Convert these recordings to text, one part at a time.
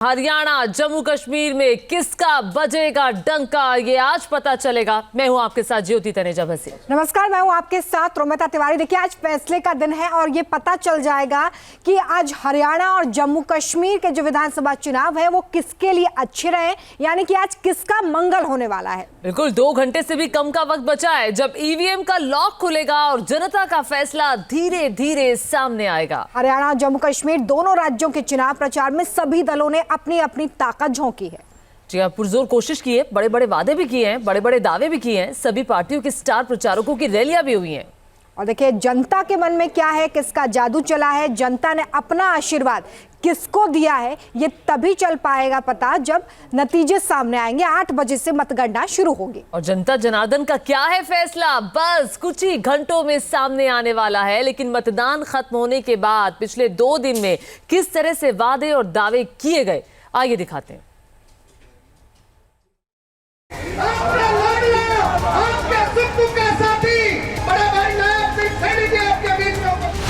हरियाणा जम्मू कश्मीर में किसका बजेगा डंका, ये आज पता चलेगा। मैं हूं आपके साथ ज्योति तनेजा भसीन। नमस्कार, मैं हूं आपके साथ रोमिता तिवारी। देखिए, आज फैसले का दिन है और ये पता चल जाएगा कि आज हरियाणा और जम्मू कश्मीर के जो विधानसभा चुनाव है वो किसके लिए अच्छे रहे, यानी कि आज किसका मंगल होने वाला है। बिल्कुल 2 घंटे से भी कम का वक्त बचा है जब ईवीएम का लॉक खुलेगा और जनता का फैसला धीरे धीरे सामने आएगा। हरियाणा और जम्मू कश्मीर दोनों राज्यों के चुनाव प्रचार में सभी दलों ने अपनी अपनी ताकत झोंकी है। जी हाँ, पुरजोर कोशिश की है, बड़े बड़े वादे भी किए हैं, बड़े बड़े दावे भी किए हैं। सभी पार्टियों के स्टार प्रचारकों की रैलियां भी हुई हैं। और देखिए, जनता के मन में क्या है, किसका जादू चला है, जनता ने अपना आशीर्वाद किसको दिया है, ये तभी चल पाएगा पता जब नतीजे सामने आएंगे। 8 बजे से मतगणना शुरू होगी और जनता जनार्दन का क्या है फैसला, बस कुछ ही घंटों में सामने आने वाला है। लेकिन मतदान खत्म होने के बाद पिछले 2 दिन में किस तरह से वादे और दावे किए गए, आइए दिखाते हैं।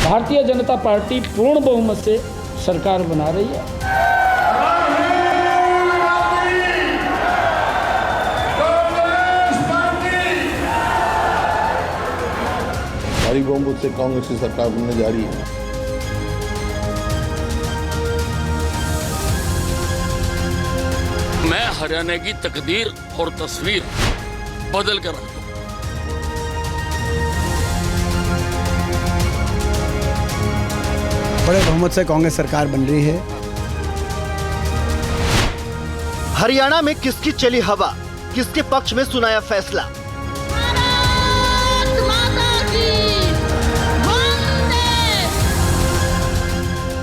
भारतीय जनता पार्टी पूर्ण बहुमत से सरकार बना रही है। भारी बहुमत से कांग्रेस की सरकार बनने जा रही है। मैं हरियाणा की तकदीर और तस्वीर बदल कर रखूं। बड़े बहुमत से कांग्रेस सरकार बन रही है। हरियाणा में किसकी चली हवा, किसके पक्ष में सुनाया फैसला।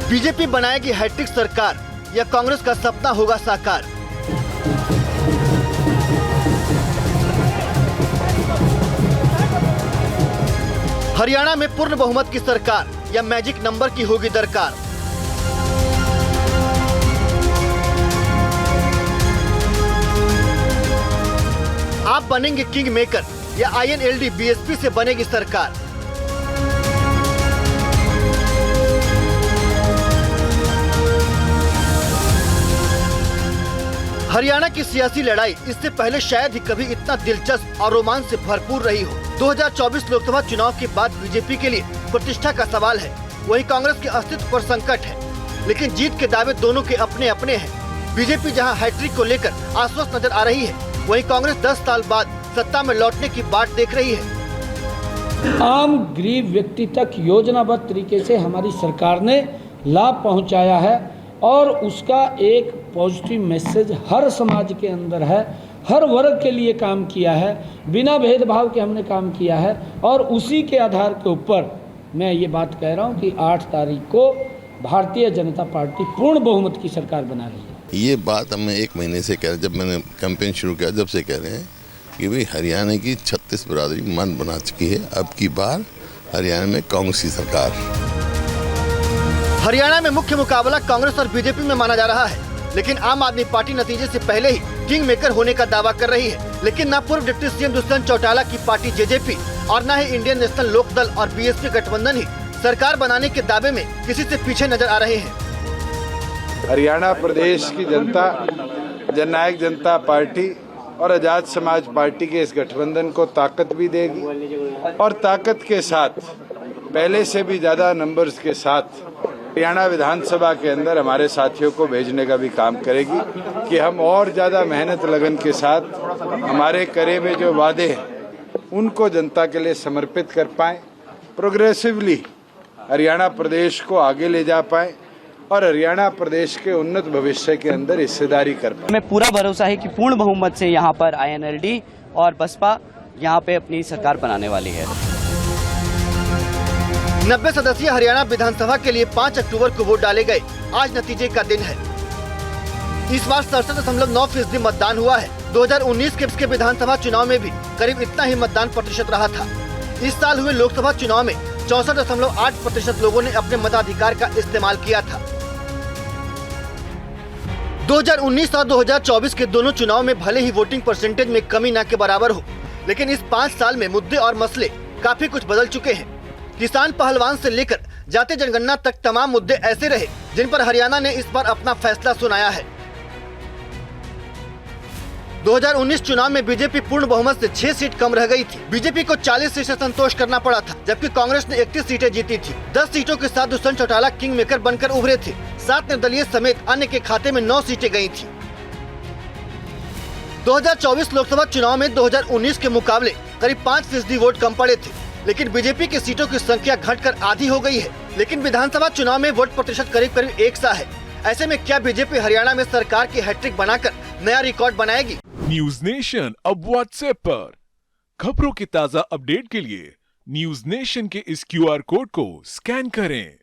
बीजेपी बनाएगी हैट्रिक सरकार या कांग्रेस का सपना होगा साकार। हरियाणा में पूर्ण बहुमत की सरकार या मैजिक नंबर की होगी दरकार। आप बनेंगे किंग मेकर या आईएनएलडी बीएसपी से बनेगी सरकार। हरियाणा की सियासी लड़ाई इससे पहले शायद ही कभी इतना दिलचस्प और रोमांच से भरपूर रही हो। 2024 लोकसभा चुनाव के बाद बीजेपी के लिए प्रतिष्ठा का सवाल है, वहीं कांग्रेस के अस्तित्व पर संकट है। लेकिन जीत के दावे दोनों के अपने अपने हैं। बीजेपी जहां हैट्रिक को लेकर आश्वस्त नजर आ रही है, वहीं कांग्रेस 10 साल बाद सत्ता में लौटने की बाट देख रही है। आम गरीब व्यक्ति तक योजनाबद्ध तरीके से हमारी सरकार ने लाभ पहुंचाया है और उसका एक पॉजिटिव मैसेज हर समाज के अंदर है। हर वर्ग के लिए काम किया है, बिना भेदभाव के हमने काम किया है और उसी के आधार के ऊपर मैं ये बात कह रहा हूँ कि 8 तारीख को भारतीय जनता पार्टी पूर्ण बहुमत की सरकार बना रही है। ये बात हमें 1 महीने से कह रहे, जब मैंने कैंपेन शुरू किया जब से कह रहे हैं कि भाई हरियाणा की 36 बिरादरी मन बना चुकी है। अब की बार हरियाणा में कांग्रेस की सरकार। हरियाणा में मुख्य मुकाबला कांग्रेस और बीजेपी में माना जा रहा है, लेकिन आम आदमी पार्टी नतीजे से पहले ही किंग मेकर होने का दावा कर रही है। लेकिन न पूर्व डिप्टी सीएम दुष्यंत चौटाला की पार्टी जेजेपी और न ही इंडियन नेशनल लोक दल और बीएसपी गठबंधन ही सरकार बनाने के दावे में किसी से पीछे नजर आ रहे हैं। हरियाणा प्रदेश की जनता जननायक जनता पार्टी और आजाद समाज पार्टी के इस गठबंधन को ताकत भी देगी और ताकत के साथ पहले से भी ज्यादा नंबर्स के साथ हरियाणा विधानसभा के अंदर हमारे साथियों को भेजने का भी काम करेगी कि हम और ज्यादा मेहनत लगन के साथ हमारे करे हुए जो वादे हैं उनको जनता के लिए समर्पित कर पाएं, प्रोग्रेसिवली हरियाणा प्रदेश को आगे ले जा पाएं और हरियाणा प्रदेश के उन्नत भविष्य के अंदर हिस्सेदारी कर पाएं। हमें पूरा भरोसा है कि पूर्ण बहुमत से यहाँ पर आईएनएलडी और बसपा यहाँ पे अपनी सरकार बनाने वाली है। 90 सदस्यीय हरियाणा विधानसभा के लिए 5 अक्टूबर को वोट डाले गए। आज नतीजे का दिन है। इस बार 67.9% मतदान हुआ है। 2019 के विधानसभा चुनाव में भी करीब इतना ही मतदान प्रतिशत रहा था। इस साल हुए लोकसभा चुनाव में 64.8% लोगों ने अपने मताधिकार का इस्तेमाल किया था। 2019 और 2024 के दोनों चुनाव में भले ही वोटिंग परसेंटेज में कमी न के बराबर हो, लेकिन इस 5 साल में मुद्दे और मसले काफी कुछ बदल चुके हैं। किसान पहलवान से लेकर जाति जनगणना तक तमाम मुद्दे ऐसे रहे जिन पर हरियाणा ने इस बार अपना फैसला सुनाया है। 2019 चुनाव में बीजेपी पूर्ण बहुमत से 6 सीट कम रह गई थी। बीजेपी को 40 सीट से संतोष करना पड़ा था, जबकि कांग्रेस ने 31 सीटें जीती थी। 10 सीटों के साथ दुष्यंत चौटाला किंग मेकर बनकर उभरे थे। 7 निर्दलीय समेत अन्य के खाते में 9 सीटें गयी थी। 2024 लोकसभा चुनाव में 2019 के मुकाबले करीब 5% वोट कम पड़े थे, लेकिन बीजेपी की सीटों की संख्या घटकर आधी हो गई है। लेकिन विधानसभा चुनाव में वोट प्रतिशत करीब एक सा है। ऐसे में क्या बीजेपी हरियाणा में सरकार की हैट्रिक बनाकर नया रिकॉर्ड बनाएगी? न्यूज नेशन अब व्हाट्सएप पर खबरों के ताजा अपडेट के लिए न्यूज नेशन के इस QR कोड को स्कैन करें।